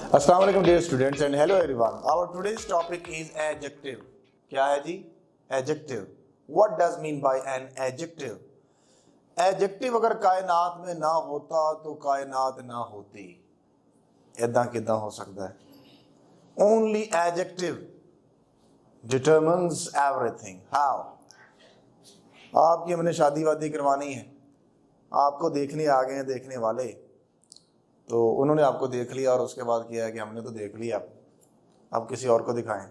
अस्सलाम वालेकुम dear students and hello everyone. Our today's topic is adjective. क्या है जी? Adjective. What does mean by an adjective? Adjective अगर कायनात में ना होता तो कायनात ना होती। इदां किदां हो सकता है? Only adjective determines everything. How? आपकी हमने शादी वादी करवानी है, आपको देखने आ गए हैं देखने वाले, तो उन्होंने आपको देख लिया और उसके बाद किया है कि हमने तो देख लिया, अब किसी और को दिखाएं।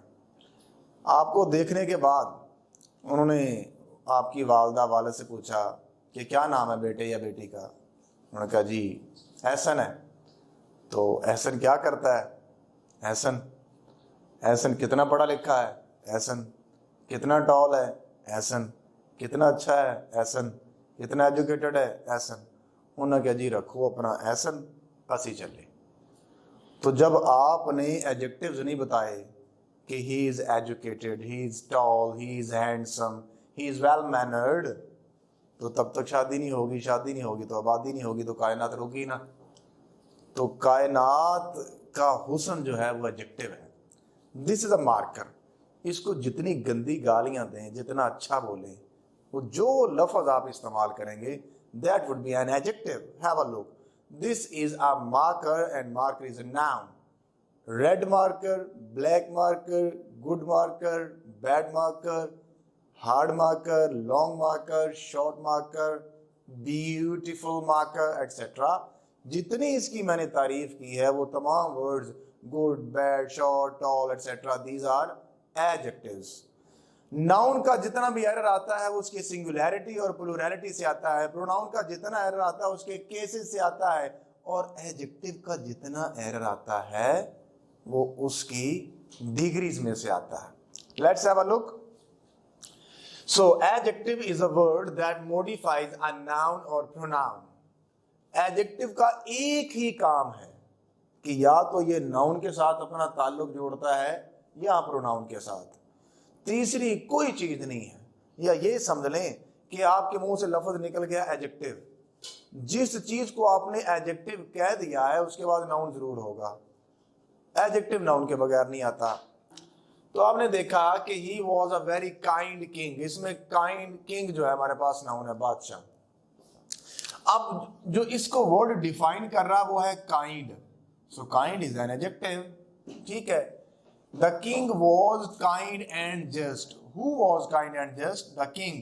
आपको देखने के बाद उन्होंने आपकी वालदा वाले से पूछा कि क्या नाम है बेटे या बेटी का। उन्होंने कहा जी एहसन है। तो एहसन क्या करता है? एहसन एहसन कितना पढ़ा लिखा है? एहसन कितना टॉल है? एहसन कितना अच्छा है? एहसन कितना एजुकेटेड है? एहसन। उन्होंने कहा जी रखो अपना एहसन, बस ही चले। तो जब आपने एडजेक्टिव्स नहीं बताए कि he is educated, he is tall, he is handsome, he is well mannered, तो तब तक शादी नहीं होगी। शादी नहीं होगी तो आबादी नहीं होगी, तो कायनात रुकी ना। तो कायनात का हुस्न जो है वो एडजेक्टिव है। This is a marker. इसको जितनी गंदी गालियां दें, जितना अच्छा बोलें, वो जो लफ्ज आप इस्तेमाल करेंगे that would be an adjective. Have a look. This is a marker and marker is a noun. Red marker, black marker, good marker, bad marker, hard marker, long marker, short marker, beautiful marker, etc. जितनी इसकी मैंने तारीफ की है वो तमाम words good, bad, short, tall, etc. These are adjectives. Noun का जितना भी एरर आता है वो उसकी सिंगुलैरिटी और प्लूरैलिटी से आता है। प्रोनाउन का जितना एरर आता है उसके केसेस से आता है, और एडजेक्टिव का जितना एरर आता है वो उसकी डिग्रीज में से आता है। Let's have a look. So adjective is a word that modifies a noun और प्रोनाउन। एडजेक्टिव का एक ही काम है कि या तो ये नाउन के साथ अपना ताल्लुक जोड़ता है या प्रोनाउन के साथ, तीसरी कोई चीज नहीं है। या ये समझ लें कि आपके मुंह से लफ्ज निकल गया एडजेक्टिव, जिस चीज को आपने एडजेक्टिव कह दिया है उसके बाद नाउन जरूर होगा। एडजेक्टिव नाउन के बगैर नहीं आता। तो आपने देखा कि he was a very kind king. इसमें काइंड किंग जो है हमारे पास नाउन है, बादशाह। अब जो इसको वर्ड डिफाइन कर रहा वो है kind. So kind is an adjective. ठीक है। The king was kind and just. Who was kind and just? The king.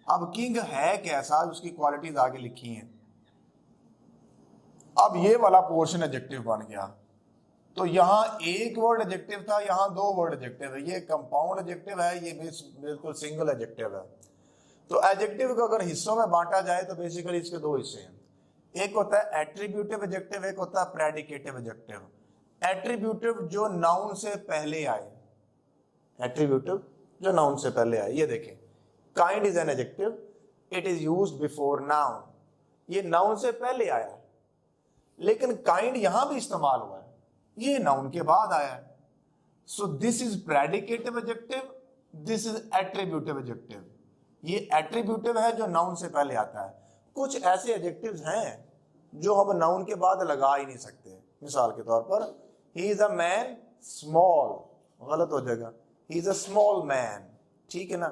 अब किंग है कैसा, उसकी क्वालिटीज आगे लिखी हैं। अब ये वाला पोर्शन एडजेक्टिव बन गया। तो यहां एक वर्ड एडजेक्टिव था, यहां दो वर्ड एडजेक्टिव है। ये कंपाउंड एडजेक्टिव है, ये बिल्कुल सिंगल एडजेक्टिव है। तो एडजेक्टिव को अगर हिस्सों में बांटा जाए तो बेसिकली इसके दो हिस्से हैं। एक होता है एट्रीब्यूटिव एडजेक्टिव, एक होता है प्रेडिकेटिव एडजेक्टिव। एट्रीब्यूटिव जो नाउन से पहले आए, एट्रीब्यूटिव जो नाउन से पहले आए। ये देखें, kind is an adjective, it is used before noun. ये नाउन से पहले आया है, लेकिन काइंड यहां भी इस्तेमाल हुआ है, ये नाउन के बाद आया है। So this is predicative adjective, this is attributive adjective. ये एट्रीब्यूटिव है जो नाउन से पहले आता है। कुछ ऐसे एडजेक्टिव्स हैं जो हम नाउन के बाद लगा ही नहीं सकते। मिसाल के तौर पर he is a man small, गलत हो जाएगा, he is a small man। ठीक है ना।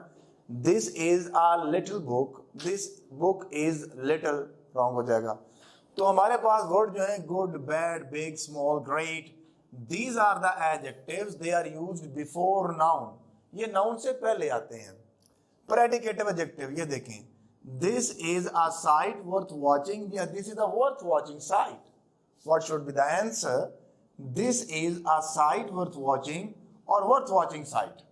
this is a little book, this book is little, wrong हो जाएगा। तो हमारे पास वर्ड जो है good, bad, big, small, great, these are the adjectives, they are used before noun। ये नाउन से पहले आते हैं। प्रेडिकेटिव एडजेक्टिव, ये देखें, this is a sight worth watching, या this is a worth watching sight। what should be the answer? This is a sight worth watching और worth watching sight।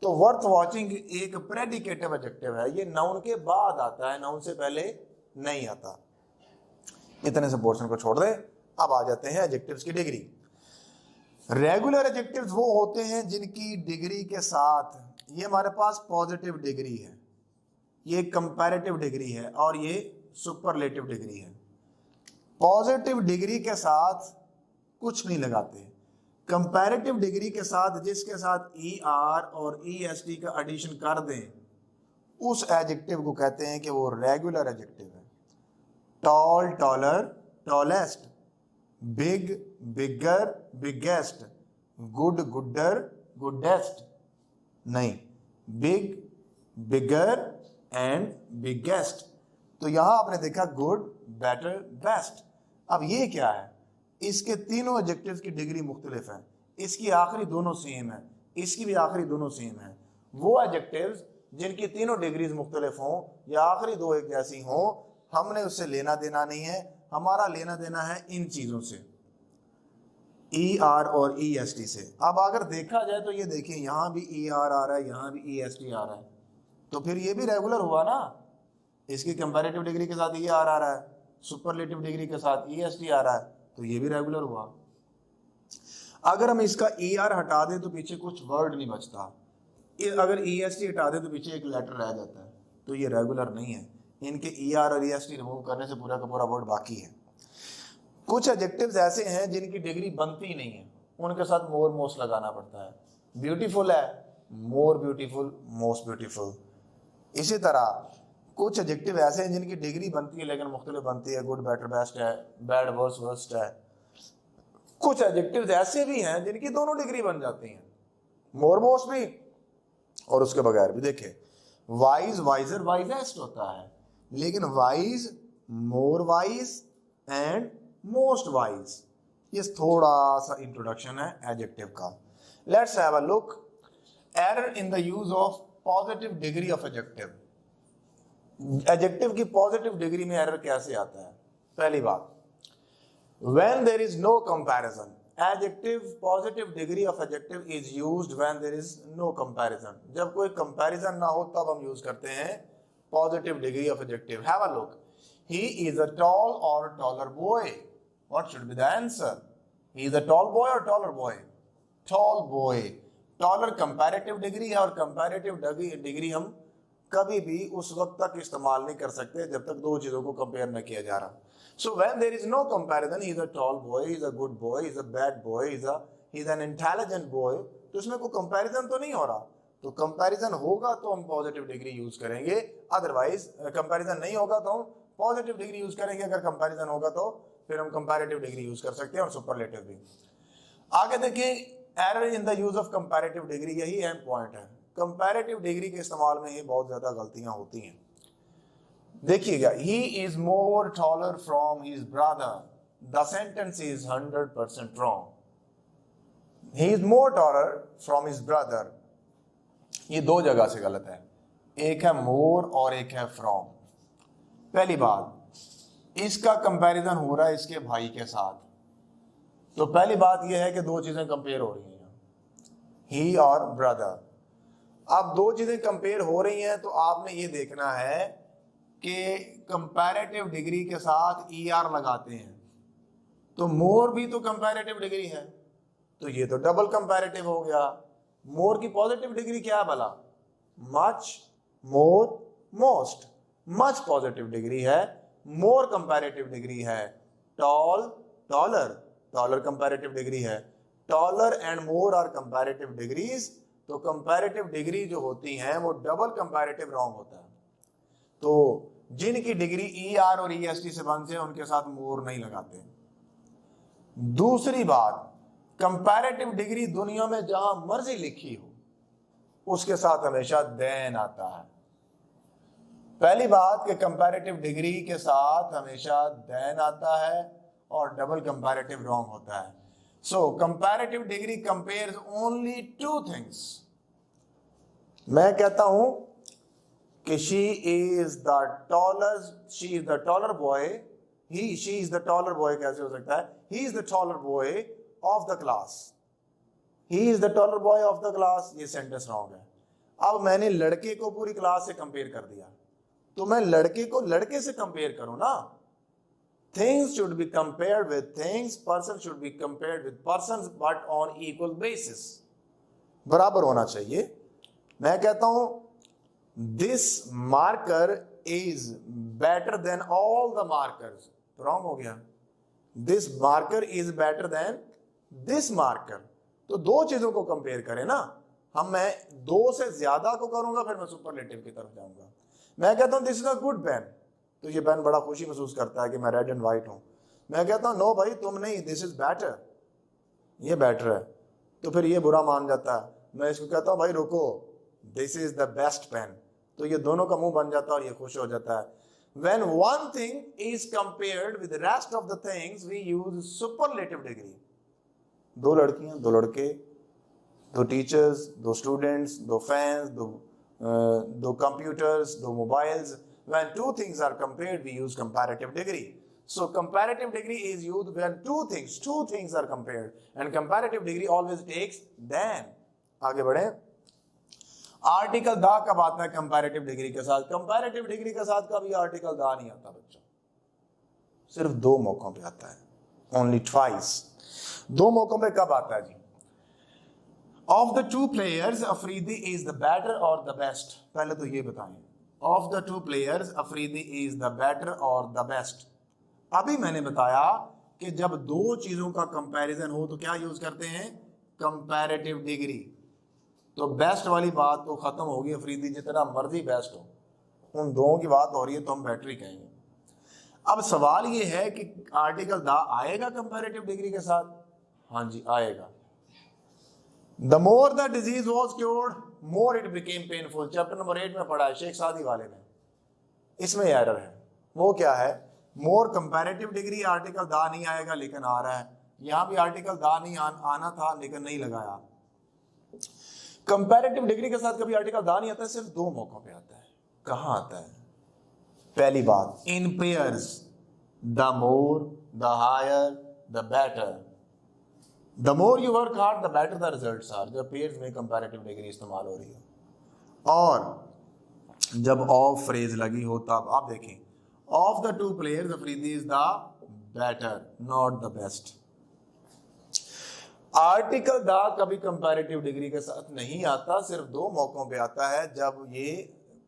तो worth watching एक प्रेडिकेटिव एडजेक्टिव है, ये noun के बाद आता है, नाउन से पहले नहीं आता। इतने से पोर्शन को छोड़ दें। अब आ जाते हैं एडजेक्टिव्स की डिग्री। रेगुलर एडजेक्टिव्स वो होते हैं जिनकी डिग्री के साथ, ये हमारे पास पॉजिटिव डिग्री है, ये कंपैरेटिव डिग्री है और ये सुपरलेटिव डिग्री है। पॉजिटिव डिग्री के साथ कुछ नहीं लगाते। कंपैरेटिव डिग्री के साथ जिसके साथ ई आर और ई एस टी का एडिशन कर दें उस एडजेक्टिव को कहते हैं कि वो रेगुलर एडजेक्टिव है। टॉल, टॉलर, टॉलेस्ट, बिग, बिगर, बिगेस्ट, गुड, गुडर, गुडेस्ट, नहीं, बिग, बिगर एंड बिगेस्ट। तो यहां आपने देखा गुड, बेटर, बेस्ट। अब ये क्या है, इसके तीनों एडजेक्टिव्स की डिग्री मुख्तलिफ है, इसकी आखिरी दोनों सेम है, इसकी भी आखिरी दोनों सेम है। वो एडजेक्टिव्स जिनकी तीनों डिग्रीज मुख्तलिफ हों या आखिरी दो एक जैसी हों, हमने उससे लेना देना नहीं है, हमारा लेना देना है इन चीजों से, ई आर और ई एस टी से। अब अगर देखा जाए तो ये देखिए, यहां भी ई आर आ रहा है, यहां भी ई एस टी आ रहा है, तो फिर ये भी रेगुलर हुआ ना, इसकी कंपैरेटिव डिग्री के साथ ई आर आ रहा है, सुपरलेटिव डिग्री के साथ ई एस टी आ रहा है, तो ये भी रेगुलर हुआ। अगर हम इसका ई आर हटा दें तो पीछे कुछ वर्ड नहीं बचता, अगर ई एस टी हटा दें तो पीछे एक लेटर रह जाता है, तो ये रेगुलर नहीं है। इनके ई आर और ई एस टी रिमूव करने से पूरा का पूरा वर्ड बाकी है। कुछ एडजेक्टिव्स ऐसे हैं जिनकी डिग्री बनती नहीं है, उनके साथ मोर मोस्ट लगाना पड़ता है। ब्यूटीफुल है, मोर ब्यूटीफुल, मोस्ट ब्यूटीफुल। इसी तरह कुछ एडजेक्टिव ऐसे हैं जिनकी डिग्री बनती है लेकिन मुख्तलिफ बनती है, गुड, बेटर, बेस्ट है, बैड, वर्स, वर्स्ट है। कुछ एडजेक्टिव्स ऐसे भी हैं जिनकी दोनों डिग्री बन जाती हैं, मोर मोस्ट भी और उसके बगैर भी। देखिए, वाइज, वाइजर, वाइजेस्ट होता है, लेकिन wise, more wise and most wise, ये थोड़ा सा इंट्रोडक्शन है एडजेक्टिव का। Let's have a look error in the use of positive degree of adjective. Adjective की पॉजिटिव डिग्री में एरर कैसे आता है? पहली बात, when there is no comparison, adjective positive degree of adjective is used when there is no comparison। जब कोई comparison ना हो तब हम यूज करते हैं positive degree of adjective। Have a look, he is a tall or taller boy, what should be the answer? He is a tall boy or taller boy? Tall boy। taller comparative degree है और comparative degree हम कभी भी उस वक्त तक इस्तेमाल नहीं कर सकते जब तक दो चीजों को कंपेयर न किया जा रहा। So when there is no comparison, he is a tall boy, he is a good boy, he is a bad boy, he is an intelligent boy, तो इसमें कोई कंपैरिजन तो नहीं हो रहा। तो कंपैरिजन होगा तो हम पॉजिटिव डिग्री यूज करेंगे, अदरवाइज कंपैरिजन नहीं होगा तो हम पॉजिटिव डिग्री यूज करेंगे। अगर कंपैरिजन होगा तो फिर हम कंपैरेटिव डिग्री यूज कर सकते हैं और सुपरलेटिव भी। आगे देखिए, error in the use of comparative degree, यही अहम पॉइंट है। कंपैरेटिव डिग्री के इस्तेमाल में ही बहुत ज्यादा गलतियां होती हैं। देखिएगा, he is more taller from his brother, the sentence is 100% wrong। he is more taller from his brother, ये दो जगह से गलत है, एक है more और एक है from। पहली बात, इसका कंपैरिजन हो रहा है इसके भाई के साथ, तो पहली बात यह है कि दो चीजें कंपेयर हो रही हैं, he और brother। अब दो चीजें कंपेयर हो रही हैं तो आपने ये देखना है कि कंपैरेटिव डिग्री के साथ ई आर लगाते हैं, तो मोर भी तो कंपैरेटिव डिग्री है, तो ये तो डबल कंपैरेटिव हो गया। मोर की पॉजिटिव डिग्री क्या है भला? Much, more, most. Much positive degree है, मोर कंपैरेटिव डिग्री है। Tall, taller, taller comparative degree है। Taller and more are comparative degrees, तो कंपैरेटिव डिग्री जो होती हैं वो डबल कंपैरेटिव रॉन्ग होता है। तो जिनकी डिग्री ई आर और ई एस टी से बनते हैं उनके साथ मोर नहीं लगाते। दूसरी बात, कंपैरेटिव डिग्री दुनिया में जहां मर्जी लिखी हो उसके साथ हमेशा देन आता है। पहली बात कि कंपैरेटिव डिग्री के साथ हमेशा देन आता है और डबल कंपैरेटिव रॉन्ग होता है। So comparative degree compares only two things. मैं कहता हूं कि she is the taller boy, she is the taller boy, कैसे हो सकता है? He is the taller boy of the class, he is the taller boy of the class, ये sentence wrong है। अब मैंने लड़के को पूरी क्लास से कंपेयर कर दिया, तो मैं लड़के को लड़के से कंपेयर करूं ना। Things should be compared with things, person should be compared with persons, but on equal basis, बराबर होना चाहिए। मैं कहता हूं this marker is better than all the markers, wrong हो गया। this marker is better than this marker, तो दो चीजों को कंपेयर करें ना। मैं दो से ज्यादा को करूंगा फिर मैं सुपरलेटिव की तरफ जाऊंगा। मैं कहता हूं this is a good pen, तो ये पेन बड़ा खुशी महसूस करता है कि मैं रेड एंड व्हाइट हूं। मैं कहता हूँ नो भाई तुम नहीं, दिस इज बेटर, ये बेटर है, तो फिर ये बुरा मान जाता है। मैं इसको कहता हूँ भाई रुको, this is the best pen, तो ये दोनों का मुंह बन जाता है और ये खुश हो जाता है। When one thing is compared with the rest of the things, we use superlative degree. दो लड़कियां, दो लड़के, दो टीचर्स, दो स्टूडेंट्स, दो फैंस, दो कंप्यूटर्स, दो mobiles. When two things are compared, we use comparative degree. So comparative degree is used when two things are compared, and comparative degree always takes than. आगे बढ़े। आर्टिकल दा कब आता है कंपैरेटिव डिग्री के साथ? कंपैरेटिव डिग्री के साथ कभी आर्टिकल दा नहीं आता बच्चों, सिर्फ दो मौकों पे आता है, ओनली ट्वाइस। दो मौकों पे कब आता है जी? Of the two players Afridi is the better or the best. पहले तो ये बताएं, of the two players Afridi is the better or the best. अभी मैंने बताया कि जब दो चीजों का कंपैरिजन हो तो क्या यूज करते हैं? Comparative degree. तो बेस्ट वाली बात तो खत्म होगी, अफरीदी जितना मर्जी बेस्ट हो, उन दोनों की बात हो रही है तो हम बेटर ही कहेंगे। अब सवाल ये है कि आर्टिकल दा आएगा कंपैरेटिव डिग्री के साथ? हाँ जी आएगा। The more the disease was cured more it became painful, chapter number 8 में पढ़ा है शेख सादी वाले में। इसमें एरर है, वो क्या है? मोर कंपैरेटिव डिग्री आर्टिकल दा नहीं आएगा लेकिन आ रहा है, यहां भी आर्टिकल दा नहीं आना था लेकिन नहीं लगाया। कंपैरेटिव डिग्री के साथ कभी आर्टिकल दा नहीं आता है, सिर्फ दो मौकों पे आता है। कहां आता है? पहली बात, in pairs, the more, the higher, the better. The more you work hard the better the results are, जब पेयर्स में कंपैरेटिव डिग्री इस्तेमाल हो रही है। और जब ऑफ फ्रेज लगी हो तब आप देखें, of the two players Afridi is the better not the best. Article दा कभी कंपैरेटिव डिग्री के साथ नहीं आता, सिर्फ दो मौकों पे आता है, जब ये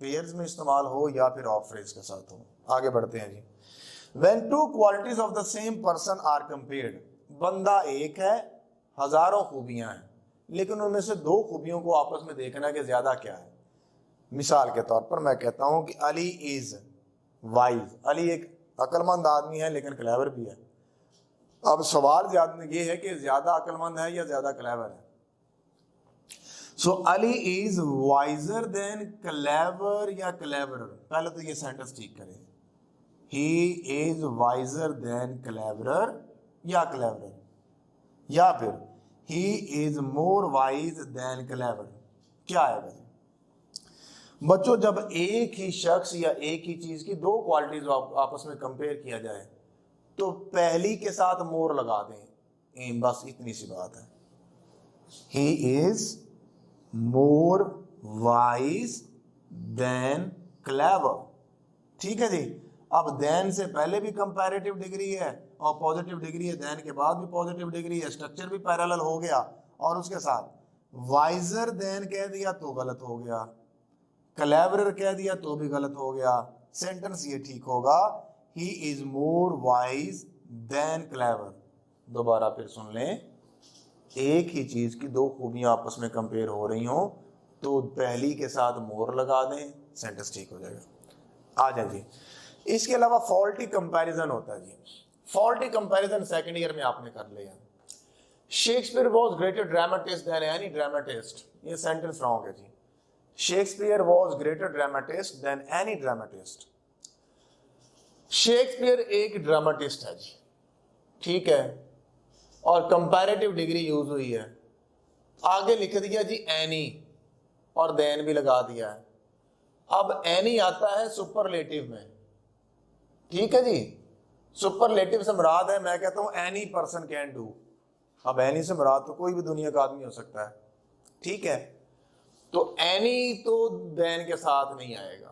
पेयर्स में इस्तेमाल हो या फिर ऑफ फ्रेज के साथ हो। आगे बढ़ते हैं जी। When two qualities of the same person are compared, बंदा एक है, हजारों खूबियां हैं, लेकिन उनमें से दो खूबियों को आपस में देखना कि ज्यादा क्या है। मिसाल के तौर पर मैं कहता हूं कि अली इज वाइज, अली एक अक्लमंद आदमी है लेकिन क्लेवर भी है। अब सवाल ये है कि ज्यादा अक्लमंद है या ज्यादा क्लेवर है। So Ali is wiser than clever या क्लेवरर। पहले तो ये सेंटेंस ठीक करें, he is wiser than cleverer या क्लेवरर, या फिर he is more wise than clever. क्या आएगा जी? बच्चों जब एक ही शख्स या एक ही चीज की दो क्वालिटीज आपस में कंपेयर किया जाए तो पहली के साथ मोर लगा दें, बस इतनी सी बात है। He is more wise than clever, ठीक है जी। अब देन से पहले भी कंपैरेटिव डिग्री है और पॉजिटिव डिग्री है, देन के बाद भी पॉजिटिव डिग्री है, स्ट्रक्चर भी पैरेलल हो गया, और उसके साथ वाइजर देन कह दिया तो गलत हो गया, क्लेवरर कह दिया तो भी गलत हो गया। सेंटेंस ये ठीक होगा, he is more wise than clever. दोबारा फिर सुन लें, एक ही चीज की दो खूबियां आपस में कंपेयर हो रही हो तो पहली के साथ मोर लगा दें, सेंटेंस ठीक हो जाएगा। आ जाए जी। इसके अलावा फॉल्टी कंपैरिजन होता है जी। फॉल्टी कंपैरिजन सेकंड ईयर में आपने कर लिया। Shakespeare was greater dramatist than any dramatist, ये सेंटेंस रॉन्ग है जी। Shakespeare was greater dramatist than any dramatist. Shakespeare एक ड्रामेटिस्ट है जी, ठीक है, और कंपैरेटिव डिग्री यूज हुई है। आगे लिख दिया जी एनी और देन भी लगा दिया है। अब एनी आता है सुपरलेटिव में, ठीक है जी। सुपरलेटिव से मुराद है, मैं कहता हूं एनी पर्सन कैन डू। अब एनी से मुराद तो कोई भी दुनिया का आदमी हो सकता है, ठीक है। तो एनी तो देन के साथ नहीं आएगा।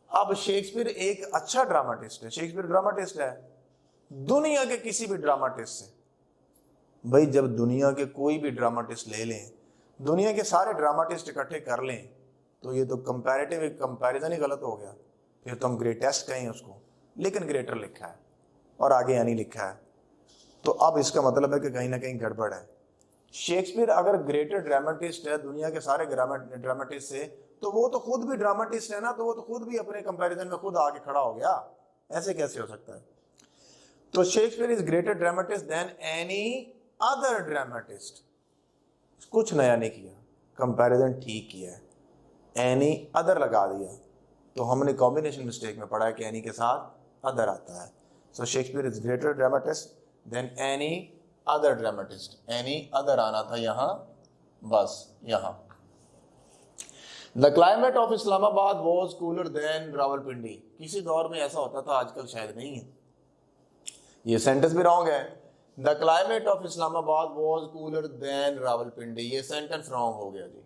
अब शेक्सपियर एक अच्छा ड्रामाटिस्ट है, शेक्सपियर ड्रामाटिस्ट है दुनिया के किसी भी ड्रामाटिस्ट से। भाई जब दुनिया के कोई भी ड्रामाटिस्ट ले लें, दुनिया के सारे ड्रामाटिस्ट इकट्ठे कर लें, तो ये तो कंपैरेटिव कंपैरिजन ही गलत हो गया। फिर तो हम ग्रेटेस्ट कहें उसको, लेकिन ग्रेटर लिखा है और आगे यानी लिखा है, तो अब इसका मतलब है कि कहीं ना कहीं गड़बड़ है। शेक्सपियर अगर ग्रेटर ड्रामेटिस्ट है दुनिया के सारे ड्रामेटिस्ट से, तो वो तो खुद भी ड्रामेटिस्ट है ना, तो वो तो खुद भी अपने कंपैरिजन में खुद आगे खड़ा हो गया। ऐसे कैसे हो सकता है? तो Shakespeare is greater dramatist than any other dramatist. कुछ नया नहीं किया, कंपैरिजन ठीक किया है, एनी अदर लगा दिया। तो हमने कॉम्बिनेशन मिस्टेक में पढ़ा है कि एनी के साथ अदर आता है। So Shakespeare is greater dramatist than any other dramatist. Any other आना था यहाँ, बस यहाँ। The climate of Islamabad was cooler than Rawalpindi. किसी दौर में ऐसा होता था, आजकल शायद नहीं है। ये सेंटेंस भी रॉन्ग है। The climate of Islamabad was cooler than Rawalpindi, ये सेंटेंस रॉन्ग हो गया जी।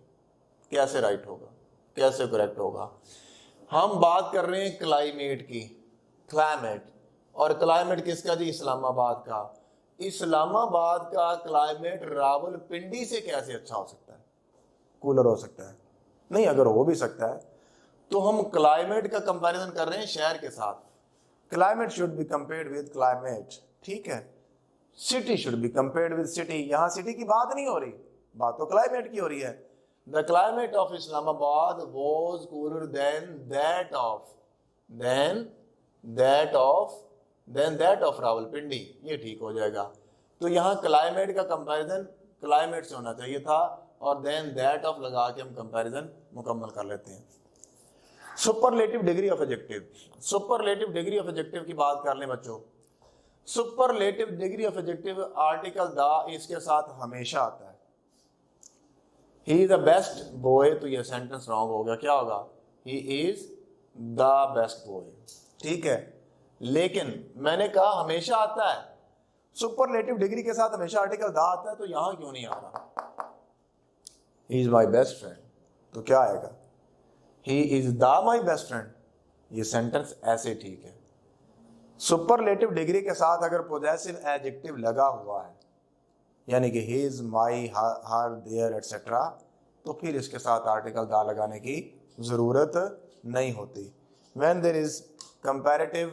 कैसे राइट होगा, कैसे करेक्ट होगा? हम बात कर रहे हैं क्लाइमेट की, क्लाइमेट, और क्लाइमेट किसका जी? इस्लामाबाद का। इस्लामाबाद का क्लाइमेट रावलपिंडी से कैसे अच्छा हो सकता है, कूलर हो सकता है? नहीं, अगर हो भी सकता है तो हम क्लाइमेट का कंपैरिजन कर रहे हैं शहर के साथ। Climate should be compared with climate, ठीक है। City should be compared with city. यहां सिटी की बात नहीं हो रही, बात तो क्लाइमेट की हो रही है। The climate of Islamabad was cooler then that of Rawalpindi. ये ठीक हो जाएगा। तो यहाँ क्लाइमेट का कंपैरिजन क्लाइमेट से होना चाहिए था, और देन दैट ऑफ लगा के हम कंपैरिजन मुकम्मल कर लेते हैं। Superlative degree of adjective. Superlative degree of adjective की बात कर लें बच्चों। Superlative degree of adjective article the इसके साथ हमेशा आता है। He is the best boy, तो ये सेंटेंस रॉन्ग हो गया। क्या होगा? He is the best boy, ठीक है। लेकिन मैंने कहा हमेशा आता है, सुपरलेटिव डिग्री के साथ हमेशा आर्टिकल द आता है, तो यहां क्यों नहीं आ रहा? He is my best friend, तो क्या आएगा? He is the my best friend। ये सेंटेंस ऐसे ठीक है। सुपरलेटिव डिग्री के साथ अगर पोजेसिव एडजेक्टिव लगा हुआ है, यानी कि he is my, her, their etc., तो फिर इसके साथ आर्टिकल द लगाने की जरूरत नहीं होती। When there is comparative,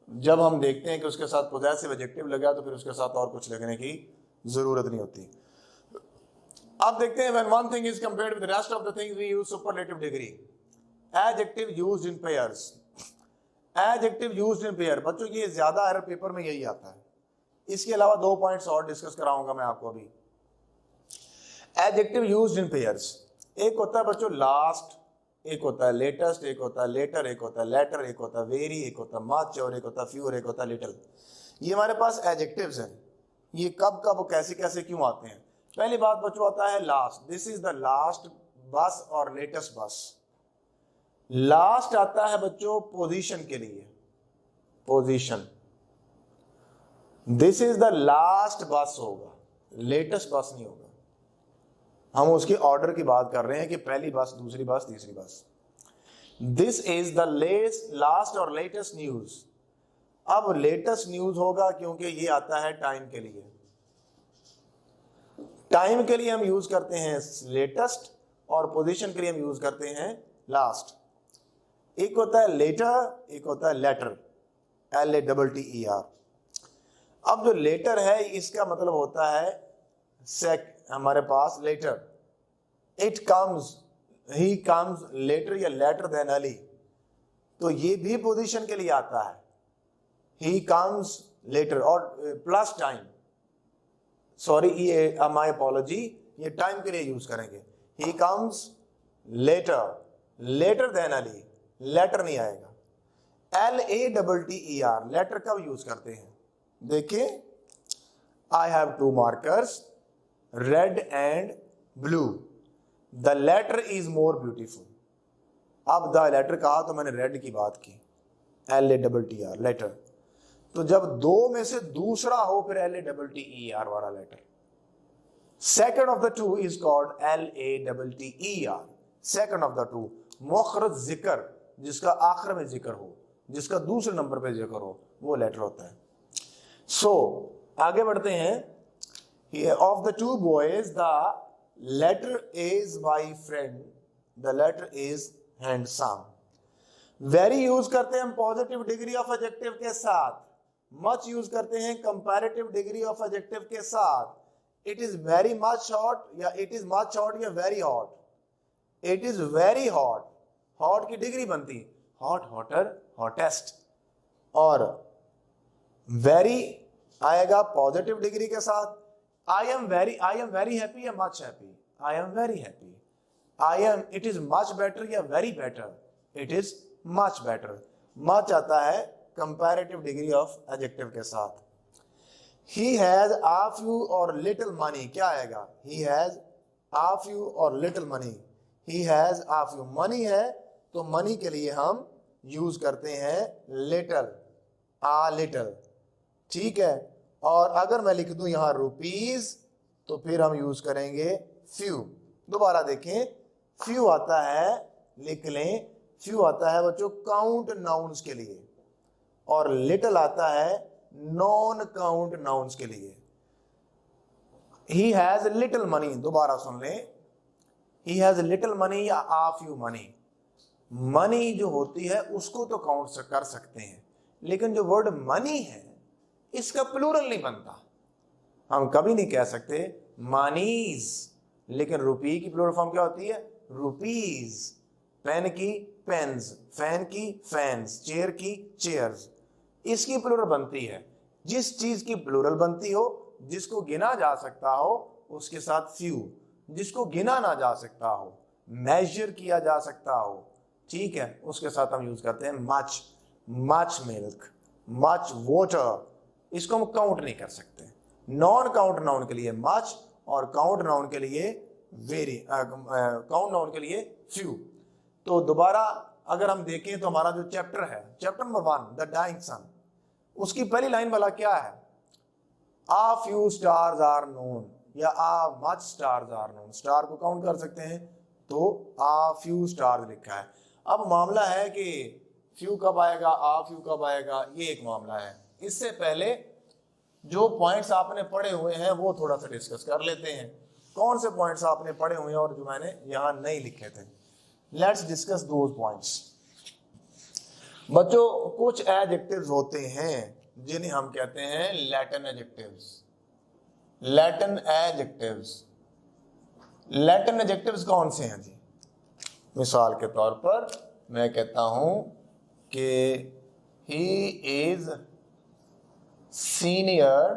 जब हम देखते हैं कि उसके साथ पोजेसिव एडजेक्टिव लगा तो फिर उसके साथ और कुछ लगने की जरूरत नहीं होती। अब देखते हैं when one thing is compared with the rest of the things we use superlative degree। Adjective used in pairs। Adjective used in pair, बच्चों ये ज्यादा एरर पेपर में यही आता है। इसके अलावा 2 पॉइंट्स और डिस्कस कराऊंगा मैं आपको अभी। Adjective used in pairs, एक होता है बच्चों लास्ट, एक होता है लेटेस्ट, एक होता है लेटर, एक होता है लेटर, एक होता है वेरी, एक होता है मच, और एक होता है फ्यू, और एक होता है लिटिल। ये हमारे पास एडजेक्टिव्स हैं। ये कब कब कैसे कैसे क्यों आते हैं? पहली बात बच्चों आता है last. This is the last बस और लेटेस्ट बस। लास्ट आता है बच्चों पोजीशन के लिए, position. This is the last बस होगा, लेटेस्ट बस नहीं होगा। हम उसकी ऑर्डर की बात कर रहे हैं कि पहली बस, दूसरी बस, तीसरी बस। दिस इज द लास्ट और लेटेस्ट न्यूज। अब लेटेस्ट न्यूज होगा क्योंकि ये आता है टाइम के लिए। टाइम के लिए हम यूज करते हैं लेटेस्ट, और पोजीशन के लिए हम यूज करते हैं लास्ट। एक होता है लेटर, एक होता है लेटर, LATTER। अब जो लेटर है इसका मतलब होता है हमारे पास later. It comes, he comes later या लेटर देन अली, तो ये भी पोजीशन के लिए आता है। ही कम्स लेटर, और प्लस टाइम, सॉरी ये माय अपॉलॉजी, ये टाइम के लिए यूज करेंगे। He comes later, later than Ali, later नहीं आएगा। LATTER, लेटर कब यूज करते हैं? देखिए, I have 2 markers, red and blue. The latter is more beautiful. अब द लेटर कहा तो मैंने रेड की बात की, LATTER, लेटर। तो जब दो में से दूसरा हो फिर LATTER वाला latter. Second of the two is called LATTER, second of the two. मुखरज जिक्र, जिसका आखिर में जिक्र हो, जिसका दूसरे नंबर पे जिक्र हो, वो लेटर होता है। सो आगे बढ़ते हैं। Of the 2 boys, the latter is my friend, the latter is handsome. Very use करते हैं हम पॉजिटिव डिग्री ऑफ एडजेक्टिव के साथ। मच यूज करते हैं कंपैरेटिव डिग्री ऑफ एडजेक्टिव के साथ। It is very much hot, या इट इज मच हॉट, या very hot. It is very hot, hot की डिग्री बनती है हॉट, हॉटर, हॉटेस्ट। और वेरी आएगा पॉजिटिव डिग्री के साथ। आई एम वेरी हैप्पी या much happy, I am very happy. I am, it is much better या very better, it is much better. Much आता है कंपैरेटिव डिग्री ऑफ एडजेक्टिव के साथ। He has a few or little money, क्या आएगा? He has a few or little money, he has a few, money है तो money के लिए हम यूज करते हैं little, a little, ठीक है। और अगर मैं लिख दूं यहां रुपीज तो फिर हम यूज करेंगे few। दोबारा देखें, few आता है, लिख लें, few आता है बच्चों काउंट नाउन्स के लिए, और little आता है नॉन काउंट नाउन्स के लिए। ही हैज लिटिल मनी, दोबारा सुन ले, ही हैज लिटिल मनी या आ फ्यू मनी। मनी जो होती है उसको तो काउंट कर सकते हैं, लेकिन जो वर्ड मनी है इसका प्लूरल नहीं बनता। हम कभी नहीं कह सकते मनीज, लेकिन रुपी की प्लूरल फॉर्म क्या होती है? रुपीज। पेन की पेन्स, फैन की फैंस, चेयर की चेयर्स, इसकी प्लूरल बनती है। जिस चीज की प्लूरल बनती हो, जिसको गिना जा सकता हो, उसके साथ फ्यू, जिसको गिना ना जा सकता हो, मेजर किया जा सकता हो, ठीक है, उसके साथ हम यूज करते हैं much. Much milk, much water, इसको हम काउंट नहीं कर सकते। नॉन काउंट नाउन के लिए मच और काउंट नाउन के लिए काउंट नाउन के लिए फ्यू। तो दोबारा अगर हम देखें तो हमारा जो चैप्टर है, chapter number 1 the dying sun, उसकी पहली लाइन वाला क्या है? A few stars are known या a much stars are known. Star को काउंट कर सकते हैं तो आ फ्यू स्टार्स लिखा है। अब मामला है कि फ्यू कब आएगा, आ फ्यू कब आएगा, ये एक मामला है। इससे पहले जो पॉइंट्स आपने पढ़े हुए हैं वो थोड़ा सा डिस्कस कर लेते हैं। कौन से पॉइंट्स आपने पढ़े हुए हैं और जो मैंने यहां नहीं लिखे थे? Let's discuss those points. बच्चों कुछ एडजेक्टिव्स होते हैं जिन्हें हम कहते हैं Latin adjectives. Latin adjectives, Latin adjectives कौन से हैं जी? मिसाल के तौर पर मैं कहता हूं कि he is senior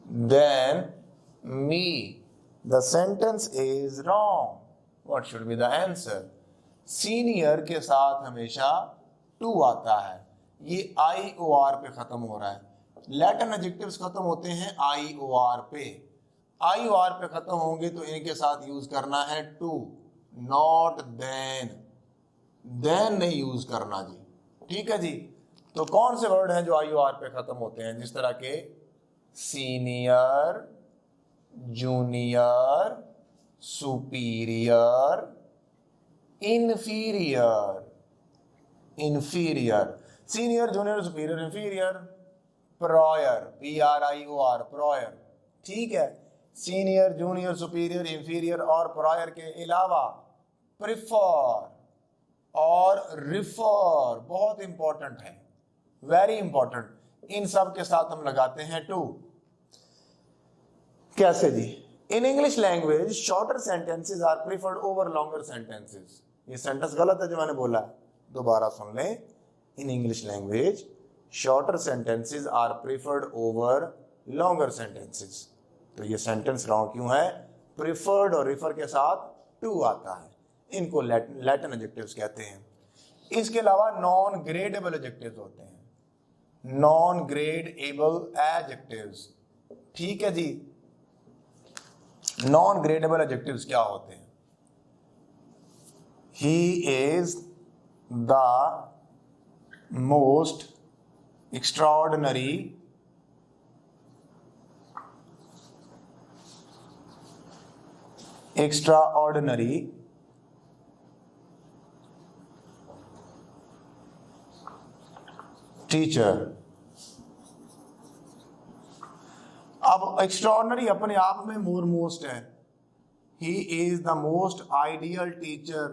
than me, the sentence is wrong, what should be the answer? Senior के साथ हमेशा टू आता है, ये आई ओ आर पे खत्म हो रहा है। लैटिन एडजेक्टिव्स खत्म होते हैं आई ओ आर पे। आई ओ आर पे खत्म होंगे तो इनके साथ यूज करना है टू, नॉट देन। देन नहीं यूज करना जी, ठीक है जी। तो कौन से वर्ड हैं जो आई ओ आर पे खत्म होते हैं? जिस तरह के senior, junior, superior, inferior. Inferior, senior, junior, superior, inferior. Prior, PRIOR, prior, ठीक है। सीनियर, जूनियर, सुपीरियर, इंफीरियर और प्रायर के अलावा प्रिफर और रिफर बहुत इंपॉर्टेंट है, वेरी इंपॉर्टेंट। इन सब के साथ हम लगाते हैं टू। कैसे जी? In English language shorter sentences are preferred over longer sentences. ये सेंटेंस गलत है जो मैंने बोला, दोबारा सुन लें। In English language shorter sentences are preferred over longer sentences. तो ये सेंटेंस रॉन्ग क्यों है? प्रिफर्ड और रिफर के साथ टू आता है, इनको लैटिन एडजेक्टिव्स कहते हैं। इसके अलावा नॉन ग्रेडेबल एडजेक्टिव्स होते हैं, नॉन ग्रेडेबल एडजेक्टिव्स, ठीक है जी। नॉन ग्रेडेबल एडजेक्टिव्स क्या होते हैं? He is the most extraordinary teacher। अब एक्स्ट्राऑर्डिनरी अपने आप में मोर मोस्ट है। He is the most ideal teacher,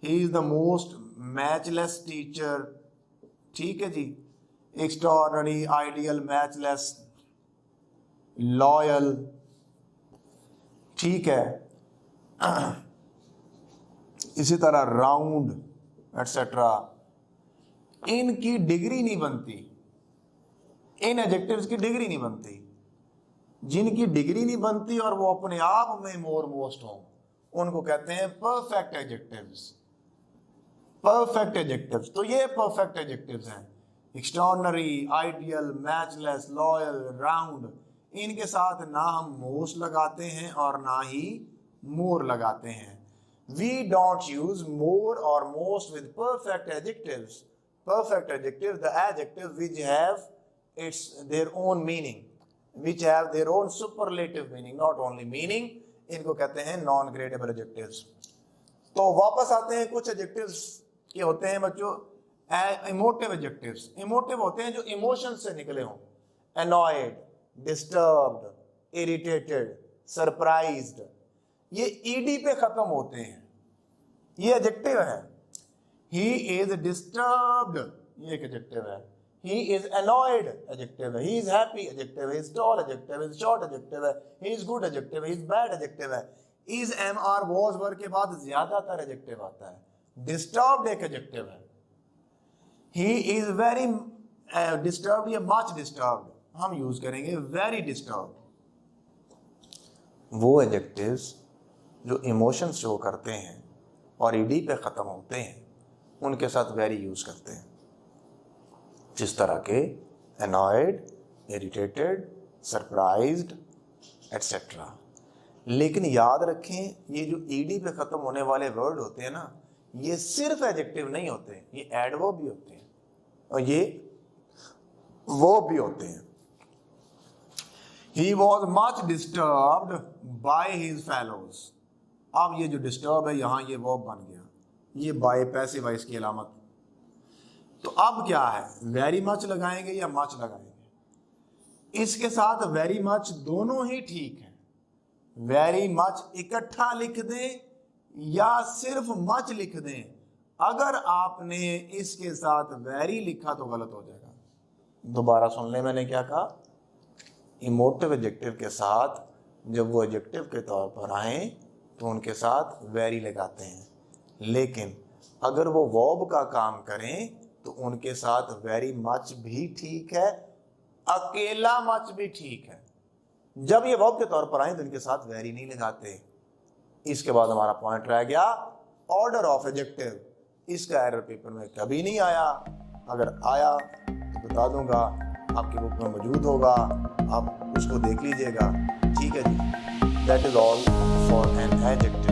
he is the most matchless teacher, ठीक है जी। एक्स्ट्राऑर्डिनरी, आइडियल, मैचलेस, लॉयल, ठीक है। इसी तरह राउंड एटसेट्रा। इनकी डिग्री नहीं बनती, इन एडजेक्टिव्स की डिग्री नहीं बनती। जिनकी डिग्री नहीं बनती और वो अपने आप में मोर मोस्ट हो, उनको कहते हैं परफेक्ट एडजेक्टिव्स। परफेक्ट एडजेक्टिव्स, तो ये परफेक्ट एडजेक्टिव्स हैं। Extraordinary, ideal, matchless, loyal, round, इनके साथ ना हम मोस्ट लगाते हैं और ना ही मोर लगाते हैं। We don't use more or most with perfect adjectives. Perfect adjectives, the adjectives which have their own meaning, which have their own superlative meaning, not only meaning, इनको कहते हैं non gradable adjectives। तो वापस आते हैं, कुछ adjectives के होते हैं बच्चों emotive adjectives। emotive होते हैं जो emotion से निकले हों। annoyed, disturbed, irritated, surprised, ये ed पे खत्म होते हैं, ये एडजेक्टिव है। He is disturbed, ये एक एडजेक्टिव है। He is annoyed, एडजेक्टिव है। He is happy, एडजेक्टिव है। He is tall, एडजेक्टिव है। He is short, एडजेक्टिव है। He is good, एडजेक्टिव है। He is bad, एडजेक्टिव है। Is, am, are, was, were के बाद ज्यादातर एडजेक्टिव आता है। Disturbed एक एडजेक्टिव है। He is very disturbed या much disturbed, हम यूज करेंगे very disturbed। वो एडजेक्टिव्स जो इमोशंस शो करते हैं और ईडी पे खत्म होते हैं, उनके साथ वेरी यूज करते हैं, जिस तरह के annoyed, irritated, surprised, etc। लेकिन याद रखें, ये जो ईडी पे खत्म होने वाले वर्ड होते हैं ना, ये सिर्फ एडजेक्टिव नहीं होते, ये एडवर्ब भी होते हैं और ये वर्ब भी होते हैं। He was much disturbed by his fellows। अब ये जो डिस्टर्ब है यहां ये वर्ब बन गया, ये बाय पैसिव वॉइस की अलामत। तो अब क्या है, वेरी मच लगाएंगे या मच लगाएंगे? इसके साथ वेरी मच दोनों ही ठीक है। वेरी मच इकट्ठा लिख दें या सिर्फ मच लिख दें, अगर आपने इसके साथ वेरी लिखा तो गलत हो जाएगा। दोबारा सुन ले, मैंने क्या कहा? इमोटिव एडजेक्टिव के साथ जब वो एडजेक्टिव के तौर पर आए तो उनके साथ वेरी लगाते हैं, लेकिन अगर वो वर्ब का काम करें तो उनके साथ वेरी मच भी ठीक है, अकेला मच भी ठीक है। जब ये वर्ब के तौर पर आए तो इनके साथ वेरी नहीं लगाते। इसके बाद हमारा पॉइंट रह गया ऑर्डर ऑफ एडजेक्टिव। इसका एरर पेपर में कभी नहीं आया, अगर आया तो बता दूंगा, आपकी बुक में मौजूद होगा, आप उसको देख लीजिएगा। ठीक है जी, that is all for an adjective।